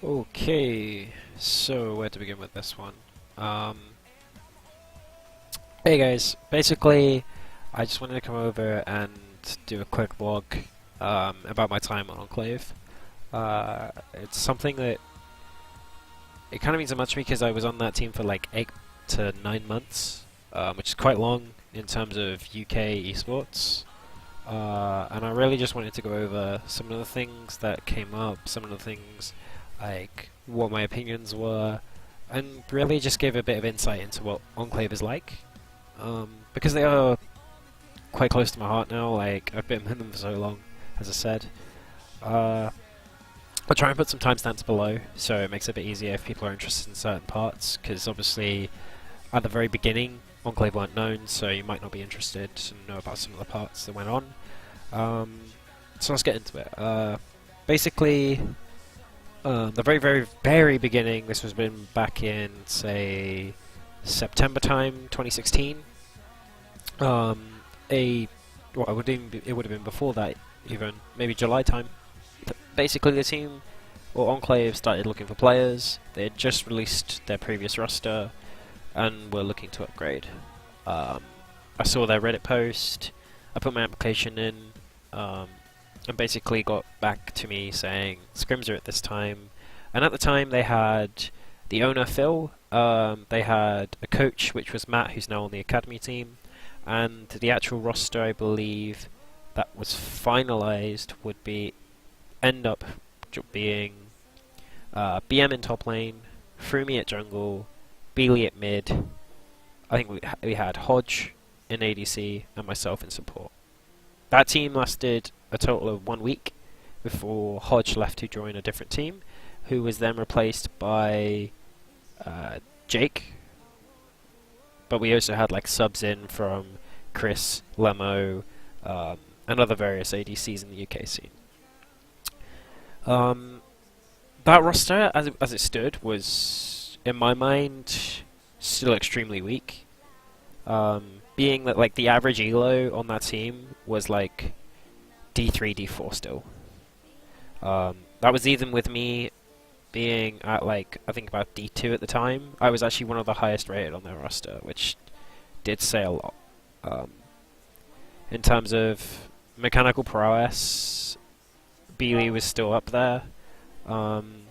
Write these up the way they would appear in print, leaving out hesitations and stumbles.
Okay, so where to begin with this one? Um, hey guys, basically, I just wanted to come over and do a quick vlog about my time on Enclave. It's something that it kind of means so much to me because I was on that team for like 8 to 9 months, which is quite long in terms of UK esports. And I really just wanted to go over some of the things that came up, some of the things like what my opinions were, and really just give a bit of insight into what Enclave is like. Because they are quite close to my heart now, like I've been with them for so long, as I said. I'll try and put some timestamps below, so it makes it a bit easier if people are interested in certain parts, because obviously at the very beginning, Enclave weren't known, so you might not be interested to know about some of the parts that went on. So let's get into it. Basically, the very, very, very beginning, this was been back in, say, September time, 2016. Well, it would have been before that, even maybe July time. Basically, the team or Enclave started looking for players. They had just released their previous roster and were looking to upgrade. I saw their Reddit post. I put my application in, and basically got back to me saying scrims are at this time. And at the time, they had the owner Phil. They had a coach, which was Matt, who's now on the academy team, and the actual roster, I believe, that was finalized would end up being BM in top lane, Frumi at jungle, Beely at mid. I think we had Hodge in ADC and myself in support. That team lasted a total of 1 week before Hodge left to join a different team, who was then replaced by Jake. But we also had like subs in from Chris, Lemo, and other various ADCs in the UK scene. That roster, as it stood, was, in my mind, still extremely weak. Being that like the average elo on that team was like D3, D4 still. That was even with me being at like, I think about D2 at the time. I was actually one of the highest rated on their roster, which did say a lot. In terms of mechanical prowess, Beely was still up there. And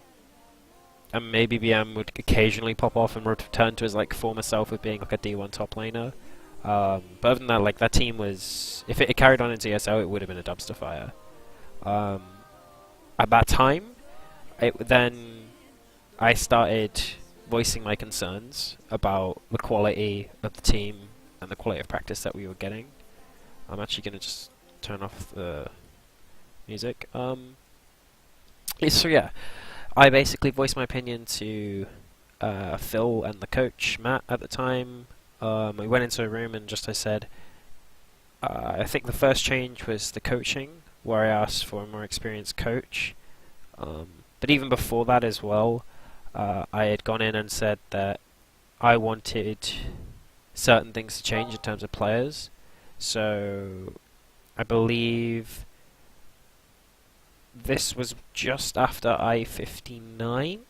maybe BM would occasionally pop off and return to his like former self of being like a D1 top laner. But other than that, like that team was, if it carried on into ESL, it would have been a dumpster fire. At that time, then I started voicing my concerns about the quality of the team and the quality of practice that we were getting. I'm actually going to just turn off the music. So yeah, I basically voiced my opinion to Phil and the coach, Matt, at the time. We went into a room and I said, I think the first change was the coaching, where I asked for a more experienced coach. But even before that as well, I had gone in and said that I wanted certain things to change in terms of players. So I believe this was just after I-59,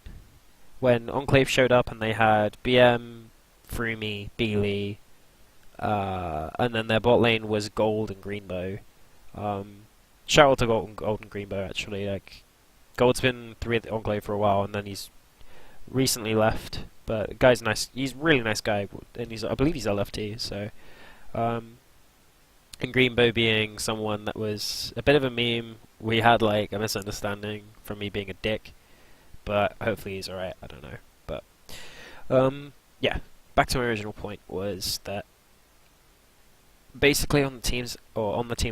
when Enclave showed up and they had BM, Frumi, Beely, and then their bot lane was Gold and Greenbow. Shout out to Gold and Greenbow, actually. Like, Gold's been with Enclave for a while, and then he's recently left. But the guy's nice. He's a really nice guy, and I believe he's LFT. So, and Greenbow being someone that was a bit of a meme. We had like a misunderstanding from me being a dick, but hopefully he's alright. I don't know, but yeah. Back to my original point was that basically on the team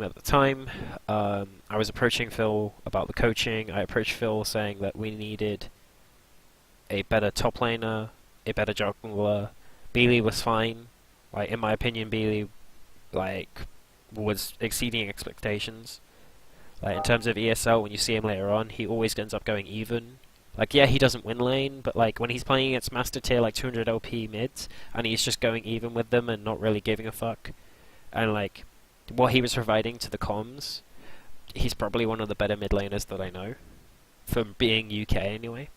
at the time, I was approaching Phil about the coaching. I approached Phil saying that we needed a better top laner, a better jungler. Beely was fine. Like, in my opinion, Beely like was exceeding expectations. Like, in terms of ESL, when you see him later on, he always ends up going even. Like, yeah, he doesn't win lane, but like when he's playing against master tier like 200 LP mids, and he's just going even with them and not really giving a fuck, and like what he was providing to the comms, he's probably one of the better mid laners that I know, from being UK anyway.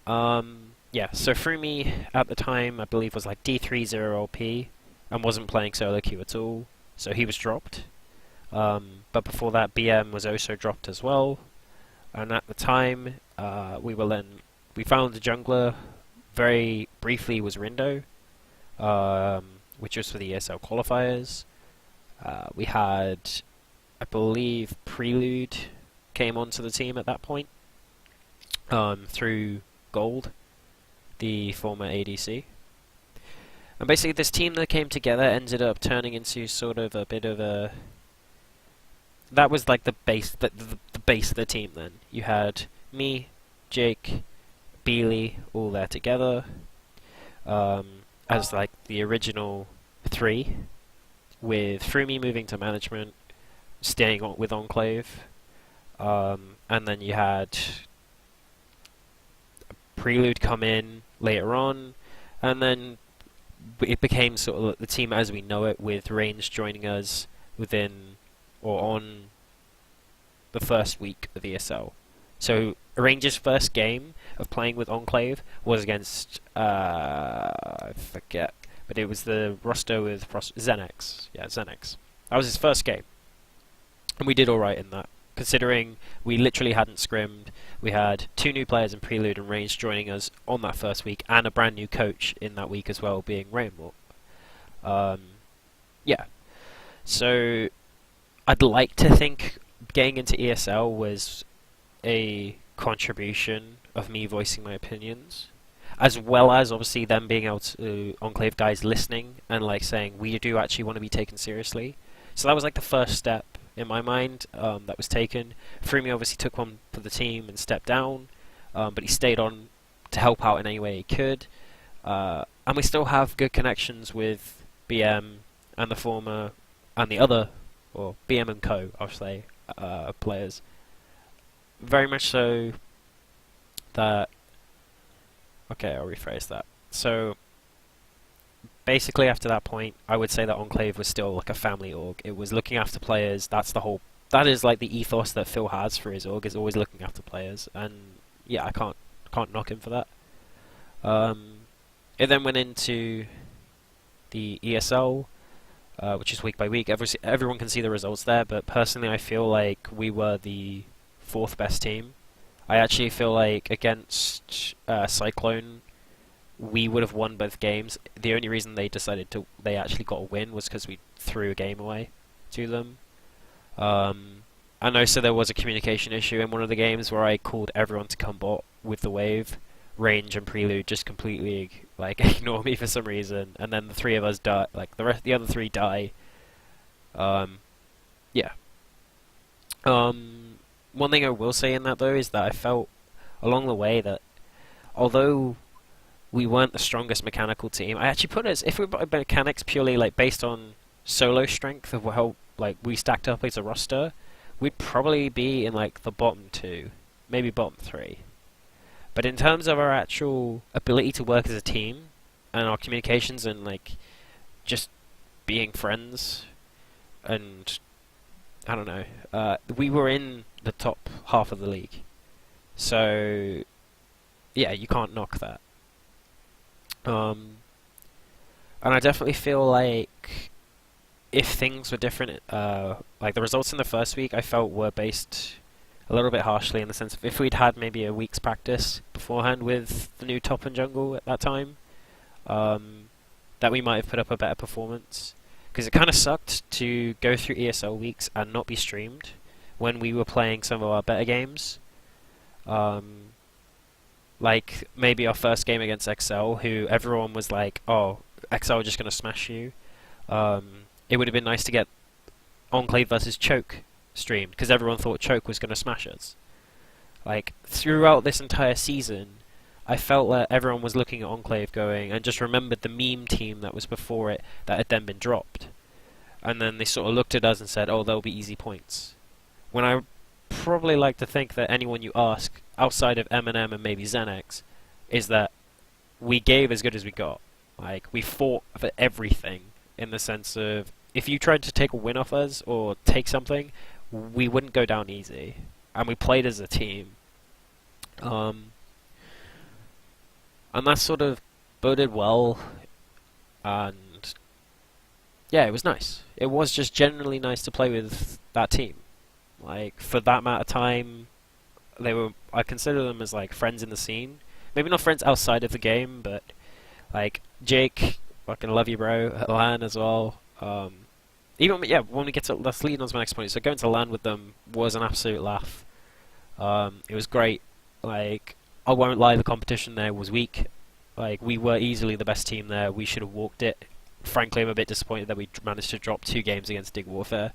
Yeah, so Frumi at the time, I believe, was like D30LP and wasn't playing solo queue at all, so he was dropped. But before that, BM was also dropped as well. And at the time, we found the jungler very briefly was Rindo, which was for the ESL qualifiers. We had, I believe, Prelude came onto the team at that point through Gold, the former ADC. And basically this team that came together ended up turning into sort of a bit of a... That was like the base the base of the team then. You had me, Jake, Beely, all there together as like the original three, with Frumi moving to management, staying on with Enclave, and then you had Prelude come in later on, and then it became sort of the team as we know it, with Range joining us within or on the first week of ESL. So Range's first game of playing with Enclave was against I forget, but it was the roster with Xenex. Yeah, Xenex. That was his first game, and we did all right in that, considering we literally hadn't scrimmed. We had 2 new players in Prelude and Range joining us on that first week, and a brand new coach in that week as well, being Rainbow. Yeah. So I'd like to think getting into ESL was a contribution of me voicing my opinions, as well as obviously them being able to Enclave guys listening and like saying we do actually want to be taken seriously. So that was like the first step in my mind that was taken. Frumi obviously took one for the team and stepped down, but he stayed on to help out in any way he could. And we still have good connections with BM and the former and the other, or BM and co, I'll say, players. Very much so that... Okay, I'll rephrase that. So, basically after that point, I would say that Enclave was still like a family org. It was looking after players. That is like the ethos that Phil has for his org, is always looking after players. And yeah, I can't knock him for that. It then went into the ESL, which is week by week. Everyone can see the results there, but personally I feel like we were the 4th best team. I actually feel like against Cyclone, we would have won both games. The only reason they actually got a win was because we threw a game away to them. And also there was a communication issue in one of the games where I called everyone to come bot with the wave. Range and Prelude just completely like ignore me for some reason, and then the 3 of us die. Like the other 3 die. Yeah. One thing I will say in that though is that I felt along the way that although we weren't the strongest mechanical team, I actually put us, if we were mechanics purely like based on solo strength of how like we stacked up as a roster, we'd probably be in like the bottom 2, maybe bottom 3. But in terms of our actual ability to work as a team and our communications and like just being friends, and I don't know, we were in the top half of the league. So yeah, you can't knock that. And I definitely feel like if things were different, like the results in the first week I felt were based a little bit harshly in the sense of if we'd had maybe a week's practice beforehand with the new top and jungle at that time, that we might have put up a better performance. Because it kind of sucked to go through ESL weeks and not be streamed when we were playing some of our better games. Like maybe our first game against XL, who everyone was like, oh, XL are just going to smash you. It would have been nice to get Enclave versus Choke streamed, because everyone thought Choke was going to smash us. Like, throughout this entire season, I felt that everyone was looking at Enclave going, and just remembered the meme team that was before it that had then been dropped. And then they sort of looked at us and said, oh, there'll be easy points. When I probably like to think that anyone you ask, outside of Eminem and maybe Xenex, is that we gave as good as we got. Like, we fought for everything, in the sense of, if you tried to take a win off us, or take something, we wouldn't go down easy. And we played as a team. and that sort of boded well, and yeah, it was nice. It was just generally nice to play with that team. Like, for that amount of time, I consider them as like friends in the scene. Maybe not friends outside of the game, but like Jake, fucking love you, bro. Lan as well. Even yeah, when we get to that's leading on to my next point. So going to LAN with them was an absolute laugh. It was great. Like, I won't lie, the competition there was weak. Like, we were easily the best team there. We should have walked it. Frankly, I'm a bit disappointed that we managed to drop 2 games against Dig Warfare,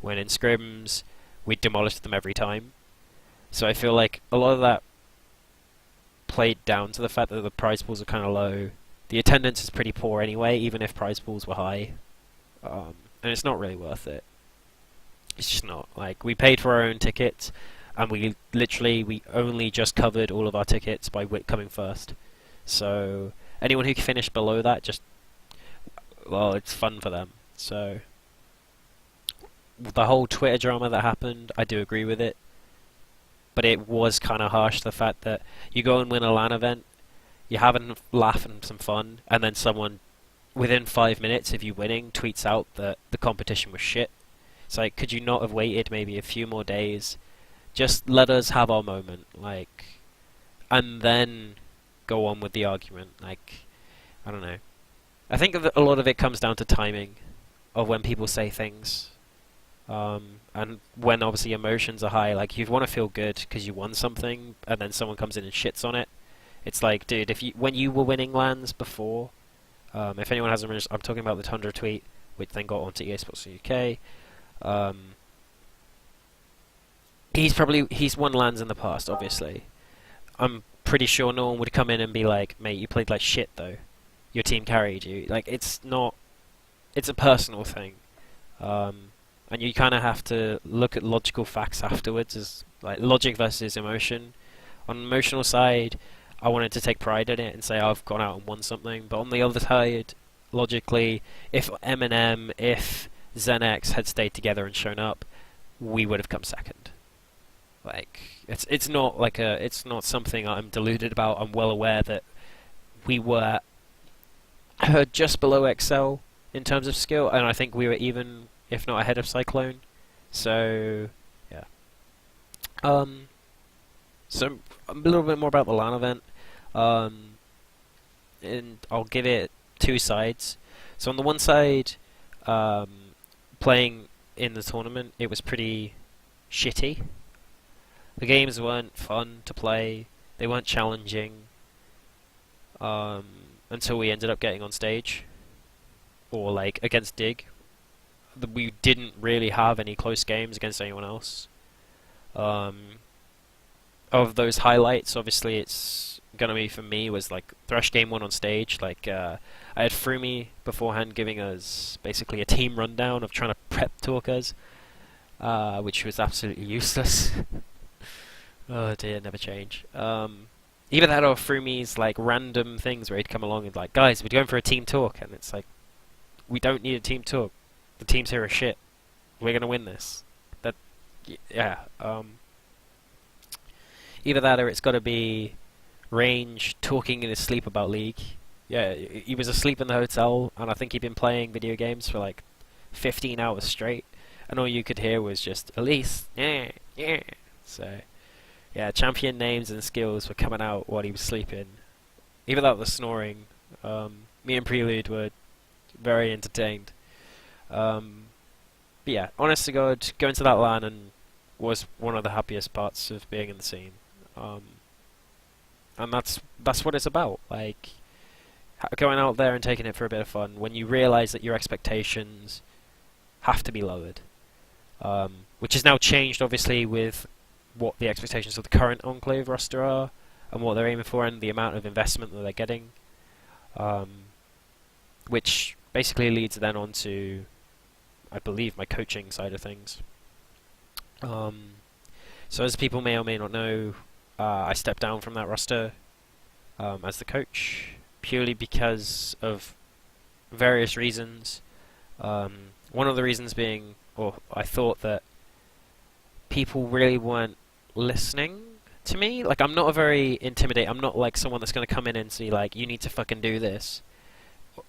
when in scrims we demolished them every time. So I feel like a lot of that played down to the fact that the prize pools are kind of low. The attendance is pretty poor anyway, even if prize pools were high. And it's not really worth it. It's just not. Like, we paid for our own tickets, and we only just covered all of our tickets by coming first. So anyone who finished below that, well, it's fun for them. So the whole Twitter drama that happened, I do agree with it. But it was kind of harsh, the fact that you go and win a LAN event, you're having a laugh and some fun, and then someone, within 5 minutes of you winning, tweets out that the competition was shit. It's like, could you not have waited maybe a few more days? Just let us have our moment, like, and then go on with the argument. Like, I don't know. I think a lot of it comes down to timing of when people say things. And when obviously emotions are high, like, you want to feel good because you won something, and then someone comes in and shits on it. It's like, dude, when you were winning LANs before, if anyone hasn't, I'm talking about the Tundra tweet, which then got onto EA Sports UK. He's won LANs in the past, obviously. I'm pretty sure no one would come in and be like, mate, you played like shit though. Your team carried you. Like, it's a personal thing. And you kind of have to look at logical facts afterwards, as like logic versus emotion. On the emotional side, I wanted to take pride in it and say, I've gone out and won something. But on the other side, logically, if Eminem, if ZenX had stayed together and shown up, we would have come second. Like, it's not something I'm deluded about. I'm well aware that we were just below Excel in terms of skill, and I think we were even, if not ahead of Cyclone. So yeah. So a little bit more about the LAN event. And I'll give it 2 sides. So on the one side, playing in the tournament, it was pretty shitty. The games weren't fun to play. They weren't challenging. Until we ended up getting on stage, or like against Dig. We didn't really have any close games against anyone else. Of those highlights, obviously, it's gonna be for me was like Thresh game 1 on stage. Like, I had Frumi beforehand giving us basically a team rundown of trying to prep talk us, which was absolutely useless. Oh dear, never change. Either that or Frumi's like random things where he'd come along and like, guys, we're going for a team talk, and it's like, we don't need a team talk. The teams here are shit. We're gonna win this. Yeah. Either that or it's got to be Range talking in his sleep about League. Yeah, he was asleep in the hotel, and I think he'd been playing video games for like 15 hours straight, and all you could hear was just Elise, yeah. So yeah, champion names and skills were coming out while he was sleeping. Even without the snoring, me and Prelude were very entertained. But yeah, honest to God, going to that LAN and was one of the happiest parts of being in the scene. And that's what it's about. Like, going out there and taking it for a bit of fun when you realise that your expectations have to be lowered. Which has now changed, obviously, with what the expectations of the current Enclave roster are, and what they're aiming for, and the amount of investment that they're getting. Which basically leads then on to, I believe, my coaching side of things. So as people may or may not know, I stepped down from that roster as the coach, purely because of various reasons. One of the reasons being, or I thought that people really weren't listening to me, like, I'm not a very intimidating. I'm not like someone that's going to come in and see like, you need to fucking do this.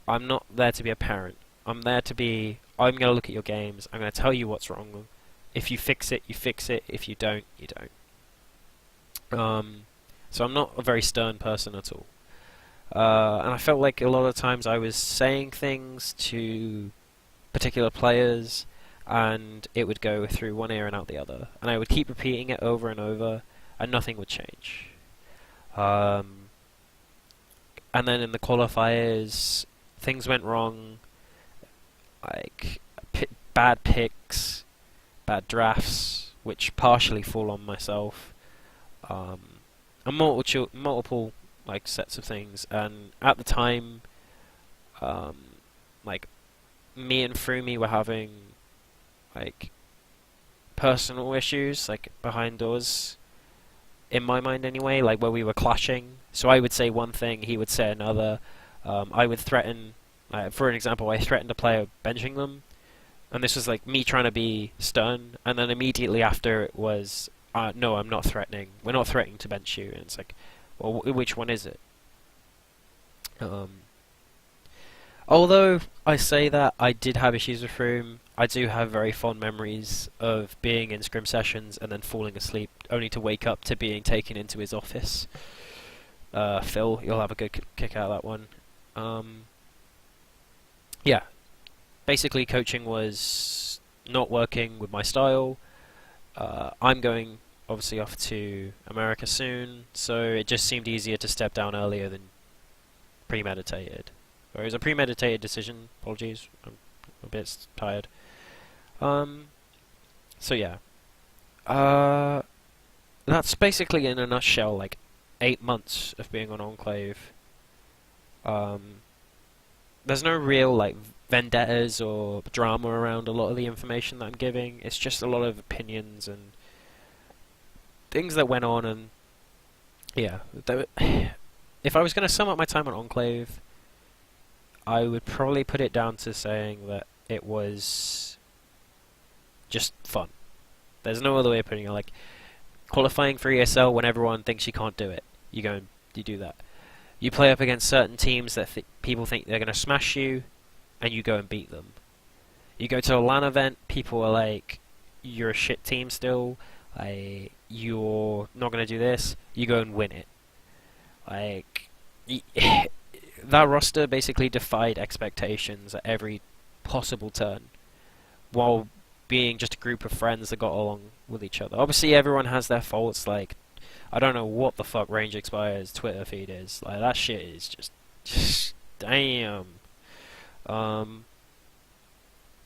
I'm not there to be a parent. I'm there to be. I'm going to look at your games. I'm going to tell you what's wrong. If you fix it, you fix it. If you don't, you don't. So I'm not a very stern person at all. And I felt like a lot of times I was saying things to particular players, and it would go through one ear and out the other, and I would keep repeating it over and over, and nothing would change. And then in the qualifiers, things went wrong, like bad picks, bad drafts, which partially fall on myself, and multiple like sets of things. And at the time, like me and Frumi were having like personal issues, like behind doors, in my mind anyway, like where we were clashing. So I would say one thing, he would say another. I would threaten, for an example, I threatened a player benching them, and this was like me trying to be stern, and then immediately after it was, no, I'm not threatening. We're not threatening to bench you. And it's like, well, which one is it? Although I say that, I did have issues with Room. I do have very fond memories of being in scrim sessions and then falling asleep, only to wake up to being taken into his office. Phil, you'll have a good kick out of that one. Yeah, basically coaching was not working with my style. I'm going, obviously, off to America soon, so it just seemed easier to step down earlier than premeditated. Or it was a premeditated decision, apologies, I'm a bit tired. So yeah. That's basically in a nutshell, like, 8 months of being on Enclave. There's no real, like, vendettas or drama around a lot of the information that I'm giving. It's just a lot of opinions and things that went on, and yeah. If I was going to sum up my time on Enclave, I would probably put it down to saying that it was just fun. There's no other way of putting it. Like, qualifying for ESL when everyone thinks you can't do it, you go and you do that. You play up against certain teams that people think they're going to smash you, and you go and beat them. You go to a LAN event, people are like, you're a shit team still, you're not going to do this, you go and win it. Like, that roster basically defied expectations at every possible turn, while being just a group of friends that got along with each other. Obviously, everyone has their faults. Like, I don't know what the fuck Range Expire's Twitter feed is. Like, that shit is just damn.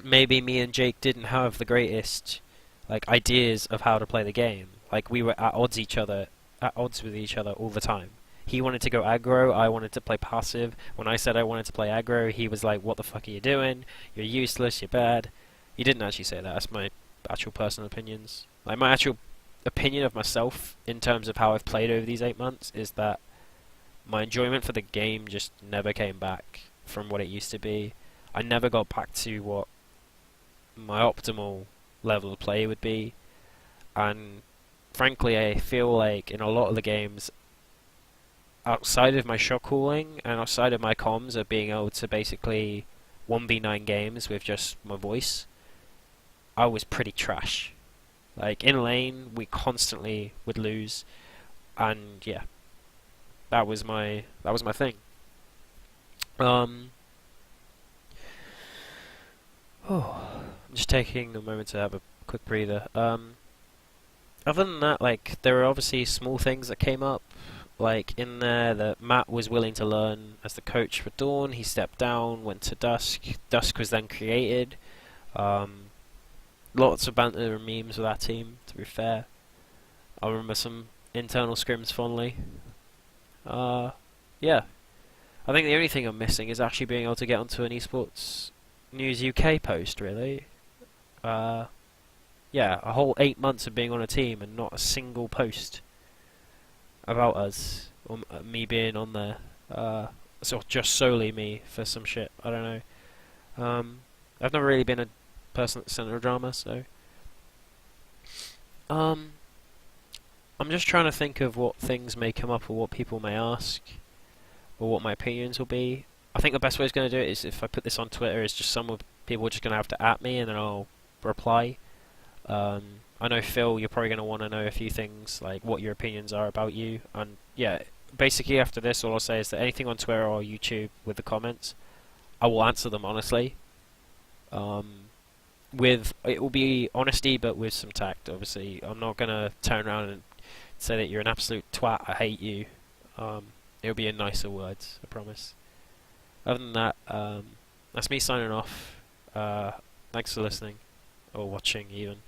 Maybe me and Jake didn't have the greatest like ideas of how to play the game. Like, we were at odds with each other all the time. He wanted to go aggro, I wanted to play passive. When I said I wanted to play aggro, he was like, what the fuck are you doing? You're useless, you're bad. He didn't actually say that, that's my actual personal opinions. Like, my actual opinion of myself, in terms of how I've played over these 8 months, is that my enjoyment for the game just never came back from what it used to be. I never got back to what my optimal level of play would be. And frankly, I feel like in a lot of the games, outside of my shot calling and outside of my comms of being able to basically 1v9 games with just my voice, I was pretty trash. Like, in lane, we constantly would lose, and yeah, that was my thing. I'm just taking a moment to have a quick breather. Other than that, like, there were obviously small things that came up. Like, in there, that Matt was willing to learn as the coach for Dawn. He stepped down, went to Dusk. Dusk was then created. Lots of banter and memes with that team, to be fair. I remember some internal scrims fondly. Yeah. I think the only thing I'm missing is actually being able to get onto an esports News UK post, really. Yeah, a whole 8 months of being on a team and not a single post about us, or me being on there. So just solely me for some shit, I don't know. I've never really been a person at the centre of drama, so I'm just trying to think of what things may come up or what people may ask or what my opinions will be. I think the best way is going to do it is if I put this on Twitter, is just some of people are just going to have to at me and then I'll reply. I know Phil, you're probably going to want to know a few things like what your opinions are about you, and yeah, basically after this, all I'll say is that anything on Twitter or YouTube with the comments, I will answer them honestly. With it will be honesty, but with some tact. Obviously, I'm not going to turn around and say that you're an absolute twat. I hate you. It'll be in nicer words, I promise. Other than that, that's me signing off. Thanks for listening or watching even.